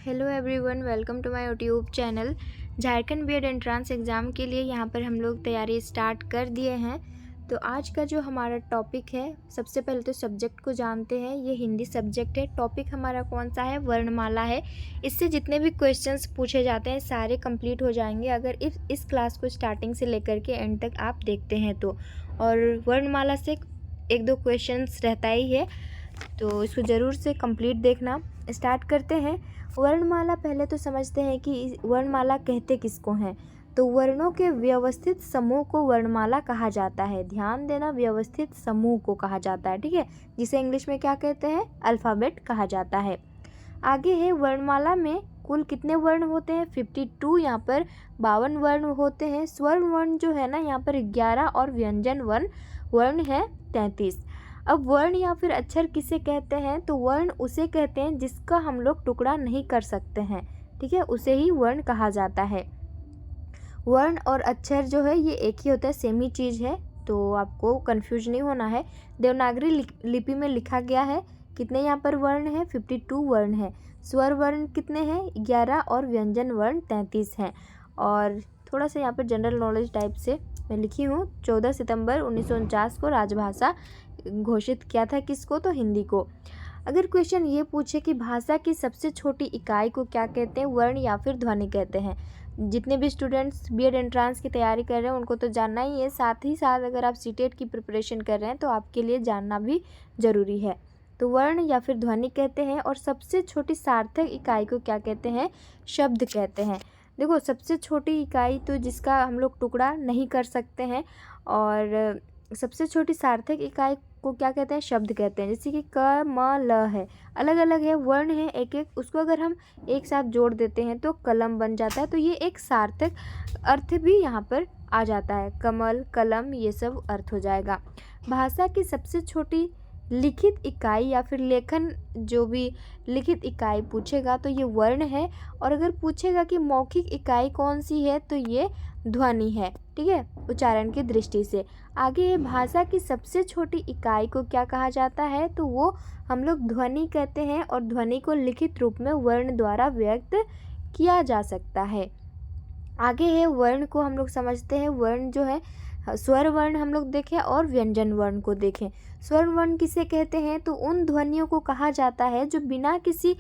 Hello everyone, welcome to my YouTube channel. Jharkhand BEd entrance exam के लिए यहाँ पर हम लोग तैयारी स्टार्ट कर दिए हैं। तो आज का जो हमारा टॉपिक है, सबसे पहले तो सब्जेक्ट को जानते हैं। ये हिंदी सब्जेक्ट है। टॉपिक हमारा कौन सा है? वर्णमाला है। इससे जितने भी क्वेश्चंस पूछे जाते हैं सारे कंप्लीट हो जाएंगे अगर इस क्लास को स्टार्टिंग से लेकर के एंड तक आप देखते हैं तो। और वर्णमाला से एक दो क्वेश्चंस रहता ही है, तो इसको ज़रूर से कंप्लीट देखना। स्टार्ट करते हैं। वर्णमाला पहले तो समझते हैं कि वर्णमाला कहते किसको हैं। तो वर्णों के व्यवस्थित समूह को वर्णमाला कहा जाता है। ध्यान देना, व्यवस्थित समूह को कहा जाता है, ठीक है, जिसे इंग्लिश में क्या कहते हैं? अल्फ़ाबेट कहा जाता है। आगे है, वर्णमाला में कुल कितने वर्ण होते हैं? 52। यहाँ पर 52 वर्ण होते हैं। स्वर वर्ण जो है ना, यहाँ पर 11 और व्यंजन वर्ण है 33। अब वर्ण या फिर अक्षर किसे कहते हैं? तो वर्ण उसे कहते हैं जिसका हम लोग टुकड़ा नहीं कर सकते हैं, ठीक है, उसे ही वर्ण कहा जाता है। वर्ण और अक्षर जो है ये एक ही होता है, सेम ही चीज़ है, तो आपको कंफ्यूज नहीं होना है। देवनागरी लिपि में लिखा गया है। कितने यहाँ पर वर्ण हैं? 52 वर्ण है। स्वर वर्ण कितने हैं? 11 और व्यंजन वर्ण 33 हैं। और थोड़ा सा यहाँ पर जनरल नॉलेज टाइप से मैं लिखी हूँ। 14 सितंबर 1949 को राजभाषा घोषित किया था। किसको? तो हिंदी को। अगर क्वेश्चन ये पूछे कि भाषा की सबसे छोटी इकाई को क्या कहते हैं? वर्ण या फिर ध्वनि कहते हैं। जितने भी स्टूडेंट्स बीएड एंट्रेंस की तैयारी कर रहे हैं उनको तो जानना ही है, साथ ही साथ अगर आप सीटेट की प्रिपरेशन कर रहे हैं तो आपके लिए जानना भी ज़रूरी है। तो वर्ण या फिर ध्वनि कहते हैं। और सबसे छोटी सार्थक इकाई को क्या कहते हैं? शब्द कहते हैं। देखो, सबसे छोटी इकाई तो जिसका हम लोग टुकड़ा नहीं कर सकते हैं, और सबसे छोटी सार्थक इकाई को क्या कहते हैं? शब्द कहते हैं। जैसे कि क म ल है, अलग अलग है, वर्ण है एक एक, उसको अगर हम एक साथ जोड़ देते हैं तो कलम बन जाता है। तो ये एक सार्थक अर्थ भी यहाँ पर आ जाता है। कमल, कलम, ये सब अर्थ हो जाएगा। भाषा की सबसे छोटी लिखित इकाई या फिर लेखन, जो भी लिखित इकाई पूछेगा तो ये वर्ण है। और अगर पूछेगा कि मौखिक इकाई कौन सी है तो ये ध्वनि है, ठीक है, उच्चारण की दृष्टि से। आगे, भाषा की सबसे छोटी इकाई को क्या कहा जाता है? तो वो हम लोग ध्वनि कहते हैं। और ध्वनि को लिखित रूप में वर्ण द्वारा व्यक्त किया जा सकता है। आगे है, वर्ण को हम लोग समझते हैं। वर्ण जो है, स्वर वर्ण हम लोग देखें और व्यंजन वर्ण को देखें। स्वर वर्ण किसे कहते हैं? तो उन ध्वनियों को कहा जाता है जो बिना किसी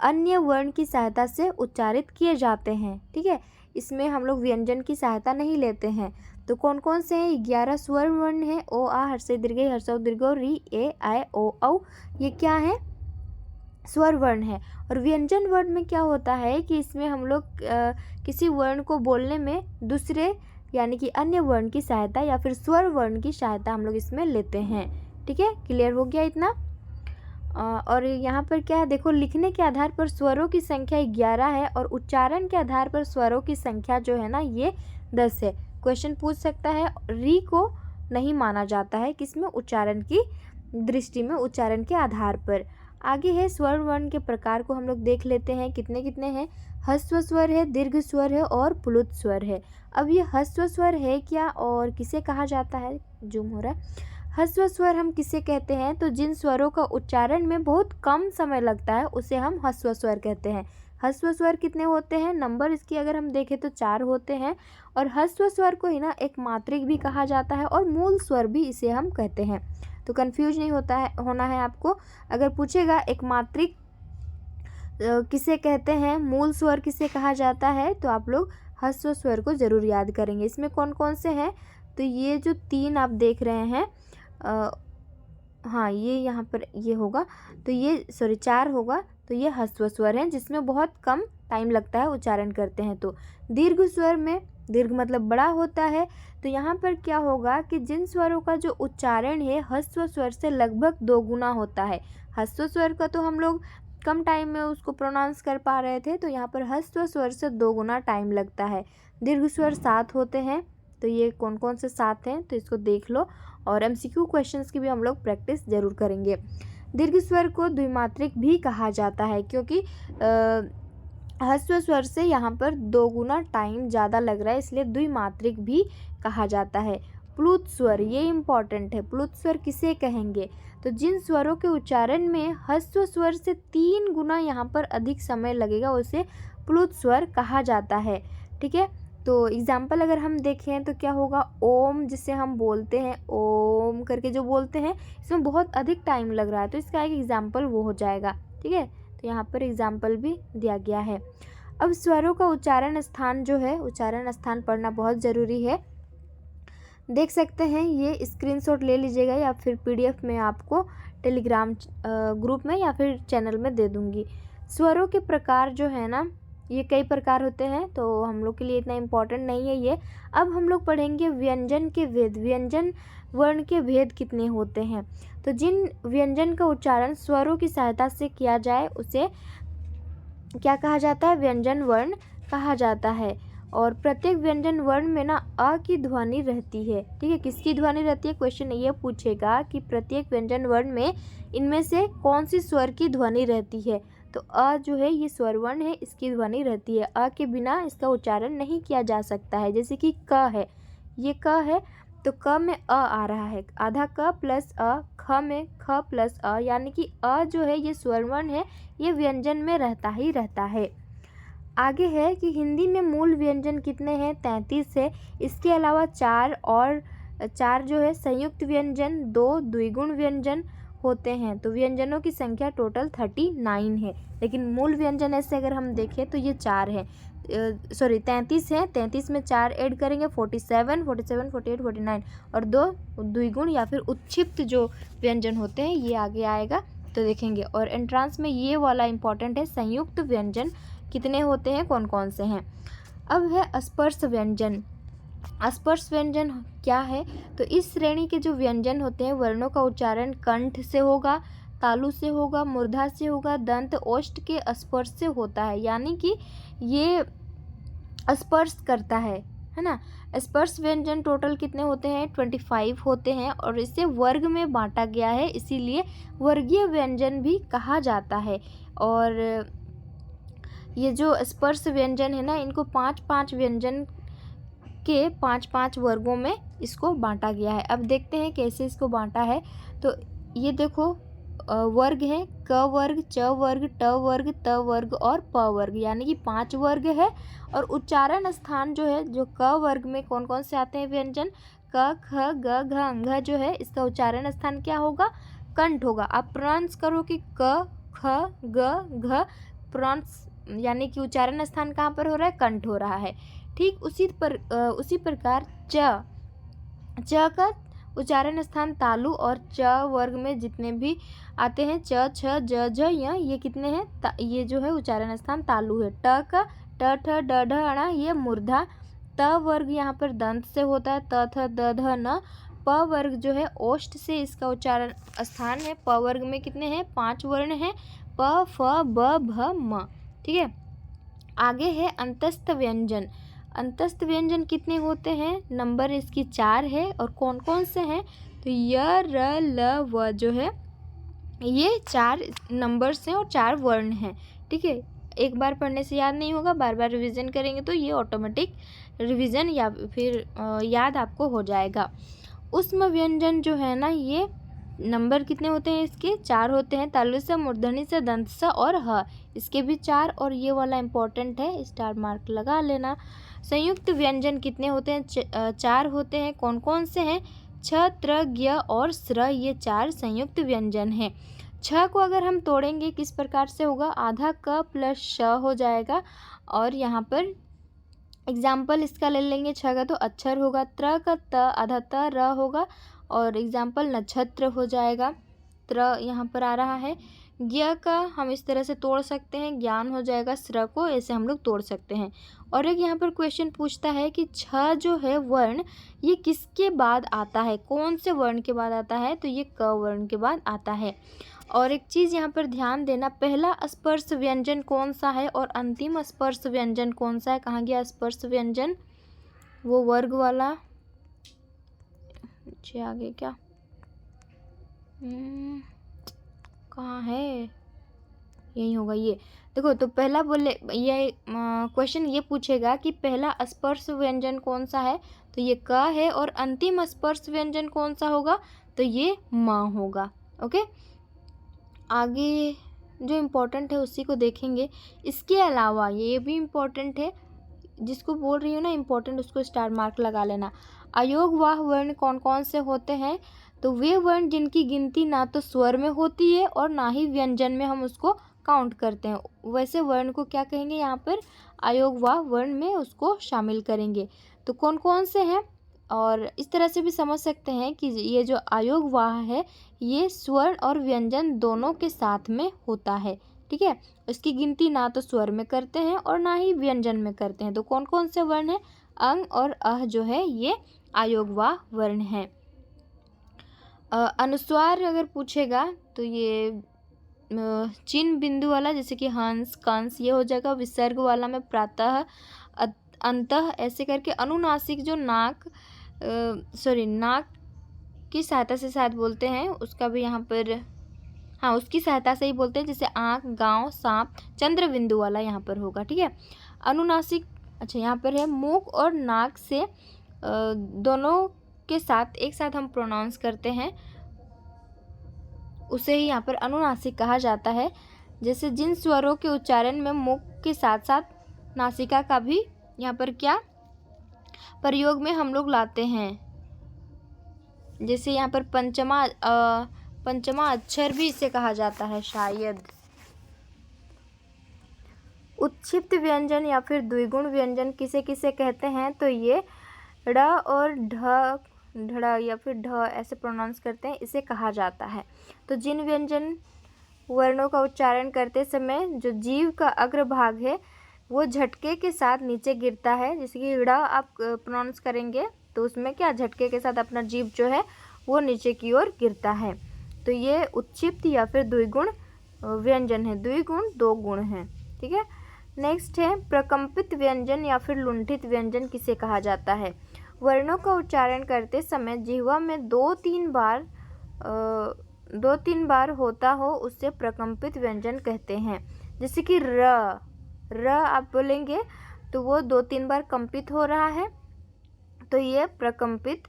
अन्य वर्ण की सहायता से उच्चारित किए जाते हैं, ठीक है। इसमें हम लोग व्यंजन की सहायता नहीं लेते हैं। तो कौन कौन से हैं? 11 स्वर वर्ण है। ओ, आ, हर्षई दीर्घई, हर्षौ दीर्घौ, री, ए, ऐ, ओ, औ, ये क्या है? स्वर वर्ण है। और व्यंजन वर्ण में क्या होता है कि इसमें हम लोग किसी वर्ण को बोलने में दूसरे यानी कि अन्य वर्ण की सहायता या फिर स्वर वर्ण की सहायता हम लोग इसमें लेते हैं, ठीक है। क्लियर हो गया इतना? और यहाँ पर क्या है, देखो, लिखने के आधार पर स्वरों की संख्या 11 है और उच्चारण के आधार पर स्वरों की संख्या जो है ना, ये 10 है। क्वेश्चन पूछ सकता है, री को नहीं माना जाता है किसमें? उच्चारण की दृष्टि में, उच्चारण के आधार पर। आगे है, स्वर वर्ण के प्रकार को हम लोग देख लेते हैं। कितने कितने हैं? ह्रस्व स्वर है, दीर्घ स्वर है और प्लुत स्वर है। अब ये ह्रस्व स्वर है क्या और किसे कहा जाता है? जूम हो रहा है। ह्रस्व स्वर हम किसे कहते हैं? तो जिन स्वरों का उच्चारण में बहुत कम समय लगता है उसे हम ह्रस्व स्वर कहते हैं। ह्रस्व स्वर कितने होते हैं? नंबर इसकी अगर हम देखें तो 4 होते हैं। और ह्रस्व स्वर को ही ना एक मात्रिक भी कहा जाता है और मूल स्वर भी इसे हम कहते हैं। तो कंफ्यूज नहीं होना है आपको। अगर पूछेगा एक मात्रिक किसे कहते हैं, मूल स्वर किसे कहा जाता है, तो आप लोग ह्रस्व स्वर को ज़रूर याद करेंगे। इसमें कौन कौन से हैं? तो ये जो 3 आप देख रहे हैं, हाँ, ये यहाँ पर ये होगा, तो ये 4 होगा, तो ये ह्रस्व स्वर हैं जिसमें बहुत कम टाइम लगता है उच्चारण करते हैं। तो दीर्घ स्वर में, दीर्घ मतलब बड़ा होता है, तो यहाँ पर क्या होगा कि जिन स्वरों का जो उच्चारण है ह्रस्व स्वर से लगभग 2 गुना होता है। ह्रस्व स्वर का तो हम लोग कम टाइम में उसको प्रोनाउंस कर पा रहे थे, तो यहाँ पर ह्रस्व स्वर से 2 गुना टाइम लगता है। दीर्घ स्वर 7 होते हैं। तो ये कौन कौन से 7 हैं, तो इसको देख लो। और एमसीक्यू क्वेश्चंस की भी हम लोग प्रैक्टिस ज़रूर करेंगे। दीर्घ स्वर को द्विमात्रिक भी कहा जाता है क्योंकि ह्रस्व स्वर से यहाँ पर 2 गुना टाइम ज़्यादा लग रहा है, इसलिए द्विमात्रिक भी कहा जाता है। प्लुत स्वर, ये इम्पॉर्टेंट है। प्लुत स्वर किसे कहेंगे? तो जिन स्वरों के उच्चारण में ह्रस्व स्वर से 3 गुना यहाँ पर अधिक समय लगेगा उसे प्लुत स्वर कहा जाता है। ठीक है, तो एग्जाम्पल अगर हम देखें तो क्या होगा, ओम जिसे हम बोलते हैं, ओम करके जो बोलते हैं, इसमें बहुत अधिक टाइम लग रहा है, तो इसका एक एग्जाम्पल वो हो जाएगा। ठीक है, तो यहाँ पर एग्जाम्पल भी दिया गया है। अब स्वरों का उच्चारण स्थान जो है, उच्चारण स्थान पढ़ना बहुत ज़रूरी है। देख सकते हैं, ये स्क्रीनशॉट ले लीजिएगा या फिर PDF में आपको टेलीग्राम ग्रुप में या फिर चैनल में दे दूँगी। स्वरों के प्रकार जो है ना, ये कई प्रकार होते हैं, तो हम लोग के लिए इतना इम्पोर्टेंट नहीं है ये। अब हम लोग पढ़ेंगे व्यंजन के भेद, व्यंजन वर्ण के भेद कितने होते हैं। तो जिन व्यंजन का उच्चारण स्वरों की सहायता से किया जाए उसे क्या कहा जाता है? व्यंजन वर्ण कहा जाता है। और प्रत्येक व्यंजन वर्ण में ना अ की ध्वनि रहती है। ठीक है, किसकी ध्वनि रहती है? क्वेश्चन ये पूछेगा कि प्रत्येक व्यंजन वर्ण में इनमें से कौन सी स्वर की ध्वनि रहती है। तो अ जो है ये स्वर वर्ण है, इसकी ध्वनि रहती है। अ के बिना इसका उच्चारण नहीं किया जा सकता है। जैसे कि क है, ये क है, तो क में अ आ रहा है, आधा क प्लस अ, ख में ख प्लस अ, यानी कि अ जो है ये स्वर वर्ण है, ये व्यंजन में रहता ही रहता है। आगे है कि हिंदी में मूल व्यंजन कितने हैं? 33 है। इसके अलावा 4 जो है संयुक्त व्यंजन, 2 द्विगुण व्यंजन होते हैं। तो व्यंजनों की संख्या टोटल 39 है, लेकिन मूल व्यंजन ऐसे अगर हम देखें तो ये 4 है, 33 है। 33 में 4 ऐड करेंगे 47, 47, 48, 49, और 2 द्विगुण या फिर उत्क्षिप्त जो व्यंजन होते हैं ये आगे आएगा, तो देखेंगे। और एंट्रांस में ये वाला इम्पॉर्टेंट है, संयुक्त व्यंजन कितने होते हैं, कौन कौन से हैं। अब है स्पर्श व्यंजन। स्पर्श व्यंजन क्या है? तो इस श्रेणी के जो व्यंजन होते हैं वर्णों का उच्चारण कंठ से होगा, तालु से होगा, मूर्धा से होगा, दंत ओष्ठ के स्पर्श से होता है, यानी कि ये स्पर्श करता है ना। स्पर्श व्यंजन टोटल कितने होते हैं? 25 होते हैं, और इसे वर्ग में बांटा गया है, इसीलिए वर्गीय व्यंजन भी कहा जाता है। और ये जो स्पर्श व्यंजन है ना, इनको 5-5 व्यंजन के 5-5 वर्गों में इसको बांटा गया है। अब देखते हैं कैसे इसको बांटा है। तो ये देखो वर्ग हैं, क वर्ग, च वर्ग, ट वर्ग, त वर्ग और प वर्ग, यानी कि 5 वर्ग है। और उच्चारण स्थान जो है, जो क वर्ग में कौन कौन से आते हैं व्यंजन? क, ख, ग, घ, अंघ जो है, इसका उच्चारण स्थान क्या होगा? कंठ होगा। आप प्रोनाउंस करो कि क, ख, ग, घ, प्रोनाउंस यानी कि उच्चारण स्थान कहाँ पर हो रहा है? कंठ हो रहा है। ठीक उसी प्रकार च का उच्चारण स्थान तालु, और च वर्ग में जितने भी आते हैं च, छ, ज, झ, य, ये कितने हैं? ये जो है उच्चारण स्थान तालु है। ट का ट, ठ, ड, ढ, ण, ये मूर्धा। त वर्ग यहाँ पर दंत से होता है, त, थ, द, ध, न। प वर्ग जो है ओष्ठ से इसका उच्चारण स्थान है। प वर्ग में कितने हैं? 5 वर्ण हैं, प, फ, ब, भ, म। ठीक है, आगे है अंतस्थ व्यंजन। अंतस्थ व्यंजन कितने होते हैं? नंबर इसकी 4 है, और कौन कौन से हैं? तो य, र, ल, व जो है ये 4 नंबर्स हैं और 4 वर्ण हैं। ठीक है, एक बार पढ़ने से याद नहीं होगा, बार बार रिवीजन करेंगे तो ये ऑटोमेटिक रिवीजन या फिर याद आपको हो जाएगा। उष्म व्यंजन जो है ना, ये नंबर कितने होते हैं? इसके 4 होते हैं, तालु से, मूर्धनी से, दंत से और ह, इसके भी 4, और ये वाला इम्पोर्टेंट है, स्टार मार्क लगा लेना। संयुक्त व्यंजन कितने होते हैं? 4 होते हैं, कौन कौन से हैं? छ, त्र, ज्ञ और स्र, ये 4 संयुक्त व्यंजन हैं। छ को अगर हम तोड़ेंगे किस प्रकार से होगा? आधा क प्लस श हो जाएगा, और यहाँ पर एग्जाम्पल इसका ले लेंगे। छ का तो अक्षर होगा, त्र का त आधा त र होगा, और एग्जाम्पल नक्षत्र हो जाएगा। त्र यहाँ पर आ रहा है। ज्ञ का हम इस तरह से तोड़ सकते हैं, ज्ञान हो जाएगा। स्र को ऐसे हम लोग तोड़ सकते हैं। और एक यहाँ पर क्वेश्चन पूछता है कि छ जो है वर्ण, ये किसके बाद आता है? कौन से वर्ण के बाद आता है? तो ये क वर्ण के बाद आता है। और एक चीज़ यहाँ पर ध्यान देना, पहला स्पर्श व्यंजन कौन सा है और अंतिम स्पर्श व्यंजन कौन सा है? कहाँ गया स्पर्श व्यंजन? वो वर्ग वाला नीचे आगे क्या कहाँ है? यही होगा ये। देखो तो पहला बोले ये क्वेश्चन ये पूछेगा कि पहला स्पर्श व्यंजन कौन सा है, तो ये क है, और अंतिम स्पर्श व्यंजन कौन सा होगा, तो ये म होगा। ओके, आगे जो इम्पोर्टेंट है उसी को देखेंगे। इसके अलावा ये भी इम्पोर्टेंट है, जिसको बोल रही हूँ ना इम्पोर्टेंट, उसको स्टार मार्क लगा लेना। अयोगवाह वर्ण कौन कौन से होते हैं, तो वे वर्ण जिनकी गिनती ना तो स्वर में होती है और ना ही व्यंजन में हम उसको काउंट करते हैं, वैसे वर्ण को क्या कहेंगे यहाँ पर, अयोगवाह वर्ण में उसको शामिल करेंगे। तो कौन कौन से हैं, और इस तरह से भी समझ सकते हैं कि ये जो अयोगवाह है ये स्वर और व्यंजन दोनों के साथ में होता है। ठीक है, इसकी गिनती ना तो स्वर में करते हैं और ना ही व्यंजन में करते हैं। तो कौन कौन से वर्ण हैं, अंग और अह जो है ये अयोगवाह वर्ण है। अनुस्वार अगर पूछेगा तो ये चिन्ह बिंदु वाला, जैसे कि हंस, कंस, ये हो जाएगा। विसर्ग वाला में प्रातः, अंतः, ऐसे करके। अनुनासिक जो नाक नाक की सहायता से शायद बोलते हैं, उसका भी यहाँ पर, हाँ उसकी सहायता से ही बोलते हैं, जैसे आँख, गाँव, सांप, चंद्र बिंदु वाला यहाँ पर होगा। ठीक है, अनुनासिक, अच्छा यहाँ पर है मुख और नाक से दोनों के साथ एक साथ हम प्रोनाउंस करते हैं, उसे ही यहाँ पर अनुनासिक कहा जाता है। जैसे जिन स्वरों के उच्चारण में मुख के साथ साथ नासिका का भी यहाँ पर क्या प्रयोग में हम लोग लाते हैं, जैसे यहाँ पर पंचमा अक्षर भी इसे कहा जाता है शायद। उत्क्षिप्त व्यंजन या फिर द्विगुण व्यंजन किसे किसे कहते हैं, तो ये ड़ और ढ, ढड़ा या फिर ढ ऐसे प्रोनाउंस करते हैं, इसे कहा जाता है। तो जिन व्यंजन वर्णों का उच्चारण करते समय जो जीभ का अग्रभाग है वो झटके के साथ नीचे गिरता है, जैसे कि ड़ आप प्रोनाउंस करेंगे तो उसमें क्या झटके के साथ अपना जीभ जो है वो नीचे की ओर गिरता है, तो ये उत्क्षिप्त या फिर द्विगुण व्यंजन है। द्विगुण दो गुण हैं। ठीक है, नेक्स्ट है प्रकंपित व्यंजन या फिर लुंठित व्यंजन किसे कहा जाता है। वर्णों का उच्चारण करते समय जिह्वा में दो तीन बार होता हो उससे प्रकंपित व्यंजन कहते हैं। जैसे कि र आप बोलेंगे तो वो 2-3 बार कंपित हो रहा है, तो ये प्रकंपित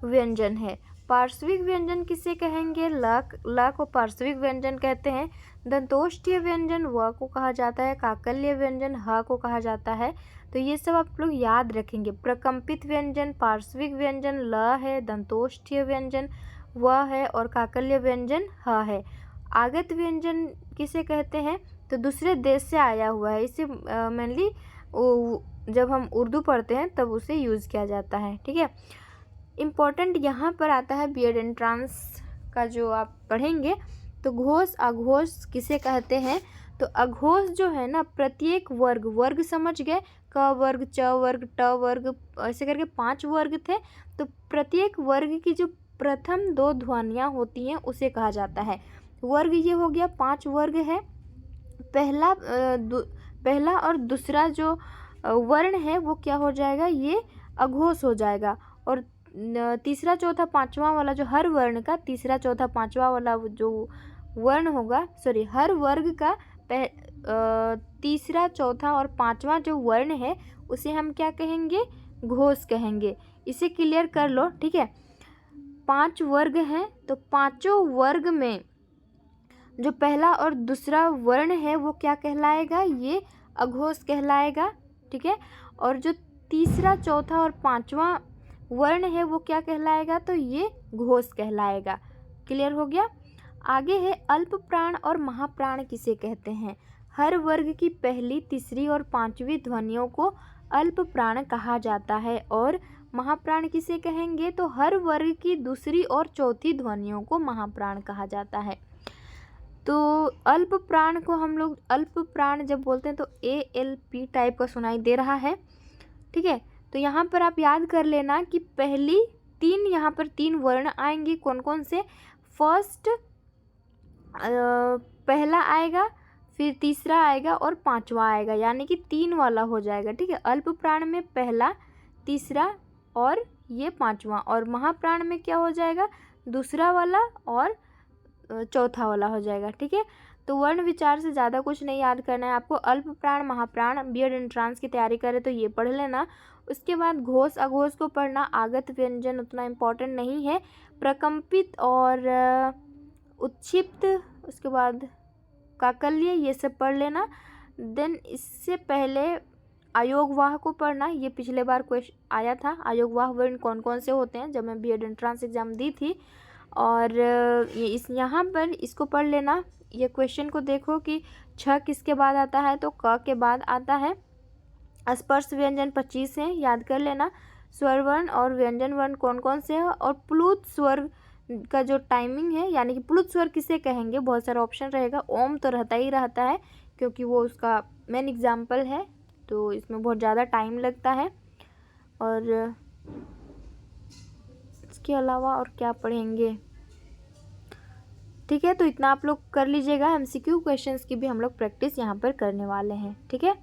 व्यंजन है। पार्श्विक व्यंजन किसे कहेंगे, ल को पार्श्विक व्यंजन कहते हैं। दंतोष्ठीय व्यंजन व को कहा जाता है। काकल्य व्यंजन ह को कहा जाता है। तो ये सब आप लोग याद रखेंगे। प्रकंपित व्यंजन पार्श्विक व्यंजन ल है, दंतोष्ठीय व्यंजन व है और काकल्य व्यंजन ह है। आगत व्यंजन किसे कहते हैं, तो दूसरे देश से आया हुआ है, इसे मेनली जब हम उर्दू पढ़ते हैं तब उसे यूज़ किया जाता है। ठीक है, इम्पॉर्टेंट यहाँ पर आता है बीएड एंट्रांस का जो आप पढ़ेंगे, तो घोष अघोष किसे कहते हैं। तो अघोष जो है ना, प्रत्येक वर्ग समझ गए, क वर्ग, च वर्ग, ट वर्ग, ऐसे करके 5 वर्ग थे। तो प्रत्येक वर्ग की जो प्रथम 2 ध्वनियाँ होती हैं उसे कहा जाता है वर्ग। ये हो गया 5 वर्ग है। पहला और दूसरा जो वर्ण है वो क्या हो जाएगा, ये अघोष हो जाएगा। और तीसरा चौथा पांचवा वाला जो हर वर्ण का तीसरा चौथा पांचवा वाला जो वर्ण होगा, हर वर्ग का तीसरा चौथा और पांचवा जो वर्ण है उसे हम क्या कहेंगे, घोष कहेंगे। इसे क्लियर कर लो। ठीक है, 5 वर्ग हैं, तो पांचों वर्ग में जो पहला और दूसरा वर्ण है वो क्या कहलाएगा, ये अघोष कहलाएगा। ठीक है, और जो तीसरा चौथा और पांचवा वर्ण है वो क्या कहलाएगा, तो ये घोष कहलाएगा। क्लियर हो गया। आगे है अल्प प्राण और महाप्राण किसे कहते हैं। हर वर्ग की पहली, तीसरी और पांचवी ध्वनियों को अल्प प्राण कहा जाता है। और महाप्राण किसे कहेंगे, तो हर वर्ग की दूसरी और चौथी ध्वनियों को महाप्राण कहा जाता है। तो अल्प प्राण को हम लोग अल्प प्राण जब बोलते हैं तो ALP टाइप का सुनाई दे रहा है। ठीक है, तो यहाँ पर आप याद कर लेना कि पहली 3 यहाँ पर 3 वर्ण आएंगे। कौन कौन से, फर्स्ट पहला आएगा, फिर तीसरा आएगा और पांचवा आएगा, यानी कि 3 वाला हो जाएगा। ठीक है, अल्प प्राण में पहला, तीसरा और ये पांचवा, और महाप्राण में क्या हो जाएगा, दूसरा वाला और चौथा वाला हो जाएगा। ठीक है, तो वर्ण विचार से ज़्यादा कुछ नहीं याद करना है आपको। अल्प प्राण महाप्राण बीएड एंट्रांस की तैयारी करे तो ये पढ़ लेना। उसके बाद घोष अघोष को पढ़ना, आगत व्यंजन उतना इम्पोर्टेंट नहीं है, प्रकम्पित और उत्क्षिप्त, उसके बाद काकल्य, ये सब पढ़ लेना। देन इससे पहले आयोगवाह को पढ़ना, ये पिछले बार क्वेश्चन आया था, आयोगवाह वर्ण कौन कौन से होते हैं, जब मैं बीएड एंट्रांस एग्ज़ाम दी थी। और ये इस यहाँ पर इसको पढ़ लेना। ये क्वेश्चन को देखो कि छ किसके बाद आता है, तो क के बाद आता है। स्पर्श व्यंजन 25 हैं, याद कर लेना। स्वर वर्ण और व्यंजन वर्ण कौन कौन से हैं, और प्लुत स्वर का जो टाइमिंग है, यानी कि प्लुत स्वर किसे कहेंगे, बहुत सारा ऑप्शन रहेगा। ओम तो रहता ही रहता है क्योंकि वो उसका मेन एग्जाम्पल है, तो इसमें बहुत ज़्यादा टाइम लगता है। और इसके अलावा और क्या पढ़ेंगे, ठीक है। तो इतना आप लोग कर लीजिएगा। एमसीक्यू क्वेश्चंस की भी हम लोग प्रैक्टिस यहाँ पर करने वाले हैं, ठीक है।